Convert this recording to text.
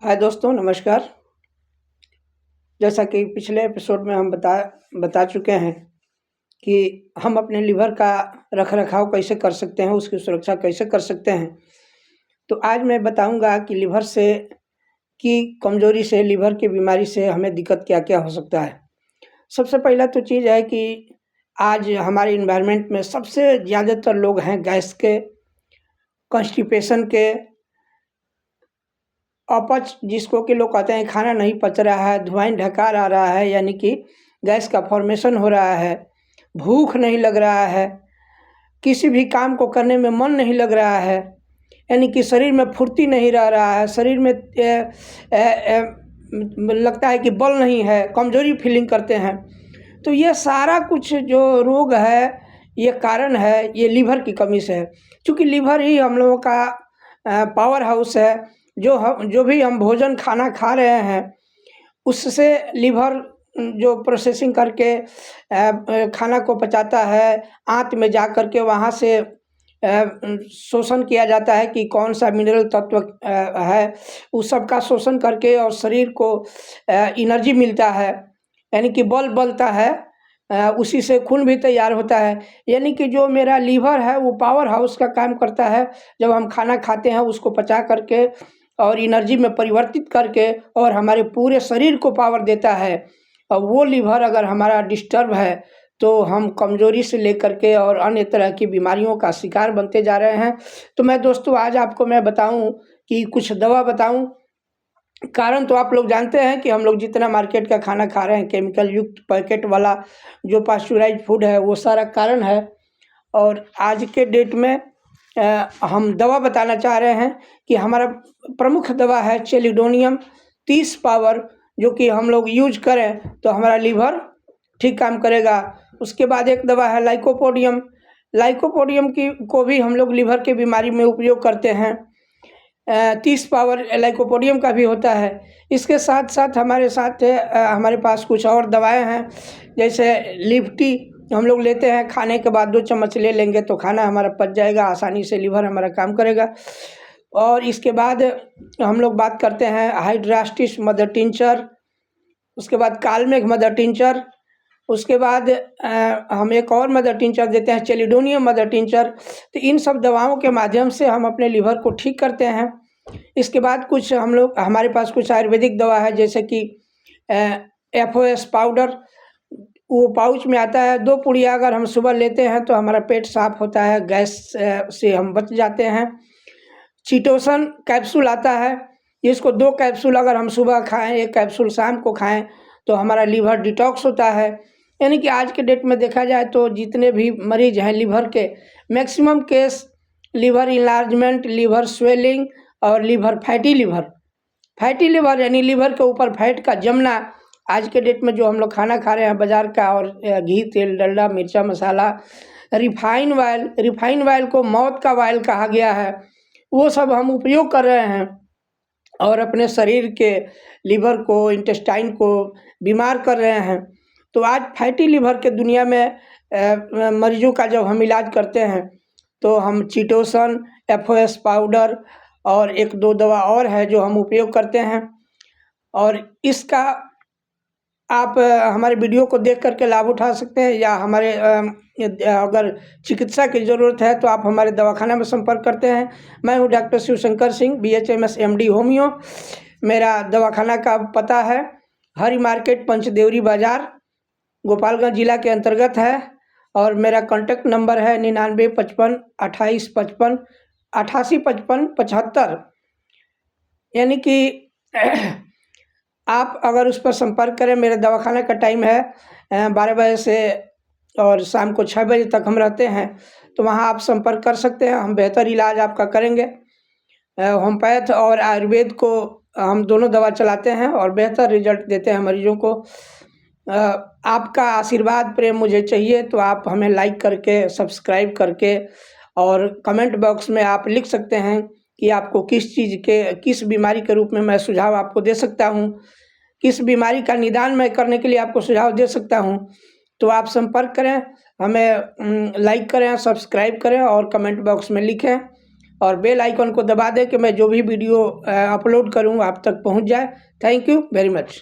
हाय दोस्तों, नमस्कार। जैसा कि पिछले एपिसोड में हम बता चुके हैं कि हम अपने लीवर का रख-रखाव कैसे कर सकते हैं, उसकी सुरक्षा कैसे कर सकते हैं। तो आज मैं बताऊंगा कि लीवर से की कमज़ोरी से, लीवर की बीमारी से हमें दिक्कत क्या-क्या हो सकता है। सबसे पहला तो चीज़ है कि आज हमारे एनवायरनमेंट में सबसे ज़्यादातर लोग हैं गैस के, कॉन्स्टिपेशन के, अपच जिसको कि लोग कहते हैं खाना नहीं पच रहा है, धुआँ ढकार आ रहा है, यानी कि गैस का फॉर्मेशन हो रहा है, भूख नहीं लग रहा है, किसी भी काम को करने में मन नहीं लग रहा है, यानी कि शरीर में फुर्ती नहीं रह रहा है, शरीर में लगता है कि बल नहीं है, कमज़ोरी फीलिंग करते हैं। तो ये सारा कुछ जो रोग है, ये कारण है, ये लीवर की कमी से है। चूँकि लीवर ही हम लोगों का पावर हाउस है, जो भी हम भोजन खाना खा रहे हैं, उससे लीवर जो प्रोसेसिंग करके खाना को पचाता है, आँत में जा कर के वहाँ से शोषण किया जाता है कि कौन सा मिनरल तत्व है, उस सब का शोषण करके और शरीर को एनर्जी मिलता है, यानी कि बल बनता है। उसी से खून भी तैयार होता है, यानी कि जो मेरा लीवर है वो पावर हाउस का काम करता है। जब हम खाना खाते हैं उसको पचा करके और एनर्जी में परिवर्तित करके और हमारे पूरे शरीर को पावर देता है। और वो लीवर अगर हमारा डिस्टर्ब है तो हम कमज़ोरी से लेकर के और अन्य तरह की बीमारियों का शिकार बनते जा रहे हैं। तो मैं दोस्तों आज आपको मैं बताऊं कि कुछ दवा बताऊं। कारण तो आप लोग जानते हैं कि हम लोग जितना मार्केट का खाना खा रहे हैं, केमिकल युक्त पैकेट वाला जो पास्चुराइज्ड फूड है, वो सारा कारण है। और आज के डेट में हम दवा बताना चाह रहे हैं कि हमारा प्रमुख दवा है चेलिडोनियम 30 पावर, जो कि हम लोग यूज करें तो हमारा लीवर ठीक काम करेगा। उसके बाद एक दवा है लाइकोपोडियम। लाइकोपोडियम की को भी हम लोग लीवर के बीमारी में उपयोग करते हैं। 30 पावर लाइकोपोडियम का भी होता है। इसके साथ साथ हमारे पास कुछ और दवाएं हैं, जैसे लिफ्टी हम लोग लेते हैं, खाने के बाद 2 चम्मच ले लेंगे तो खाना हमारा पच जाएगा, आसानी से लीवर हमारा काम करेगा। और इसके बाद हम लोग बात करते हैं हाइड्रास्टिस मदर टिंचर, उसके बाद कालमेघ मदर टिंचर, उसके बाद हम एक और मदर टिंचर देते हैं चेलिडोनियम मदर टिंचर। तो इन सब दवाओं के माध्यम से हम अपने लीवर को ठीक करते हैं। इसके बाद हमारे पास कुछ आयुर्वेदिक दवा है, जैसे कि FOS पाउडर, वो पाउच में आता है। 2 पुड़िया अगर हम सुबह लेते हैं तो हमारा पेट साफ होता है, गैस से हम बच जाते हैं। चिटोसन कैप्सूल आता है, इसको 2 कैप्सूल अगर हम सुबह खाएं, 1 कैप्सूल शाम को खाएं तो हमारा लीवर डिटॉक्स होता है। यानी कि आज के डेट में देखा जाए तो जितने भी मरीज हैं लीवर के, maximum case liver enlargement, liver swelling और फैटी लीवर यानी लीवर के ऊपर फैट का जमना। आज के डेट में जो हम लोग खाना खा रहे हैं बाज़ार का, और घी, तेल, डलडा, मिर्चा मसाला, रिफाइन ऑयल को मौत का ऑयल कहा गया है, वो सब हम उपयोग कर रहे हैं और अपने शरीर के लीवर को, इंटेस्टाइन को बीमार कर रहे हैं। तो आज फैटी लीवर के दुनिया में मरीजों का जब हम इलाज करते हैं तो हम चिटोसन, FOS पाउडर और 1-2 दवा और है जो हम उपयोग करते हैं। और इसका आप हमारे वीडियो को देख करके लाभ उठा सकते हैं, या अगर चिकित्सा की ज़रूरत है तो आप हमारे दवाखाना में संपर्क करते हैं। मैं हूँ doctor Shivshankar Singh, BHMS MD homeo. मेरा दवाखाना का पता है हरी मार्केट, पंचदेवरी बाज़ार, गोपालगंज जिला के अंतर्गत है। और मेरा कॉन्टैक्ट नंबर है 9955 2855 8855 75, यानी कि आप अगर उस पर संपर्क करें। मेरे दवाखाना का टाइम है 12 बजे से और शाम को 6 बजे तक हम रहते हैं, तो वहाँ आप संपर्क कर सकते हैं। हम बेहतर इलाज आपका करेंगे। होम्योपैथ और आयुर्वेद को हम दोनों दवा चलाते हैं और बेहतर रिजल्ट देते हैं मरीजों को। आपका आशीर्वाद प्रेम मुझे चाहिए, तो आप हमें लाइक करके, सब्सक्राइब करके और कमेंट बॉक्स में आप लिख सकते हैं कि आपको किस बीमारी के रूप में मैं सुझाव आपको दे सकता हूँ, किस बीमारी का निदान मैं करने के लिए आपको सुझाव दे सकता हूँ। तो आप संपर्क करें, हमें लाइक करें, सब्सक्राइब करें और कमेंट बॉक्स में लिखें। और बेल आइकन को दबा दें कि मैं जो भी वीडियो अपलोड करूँ आप तक पहुँच जाए। Thank you very much.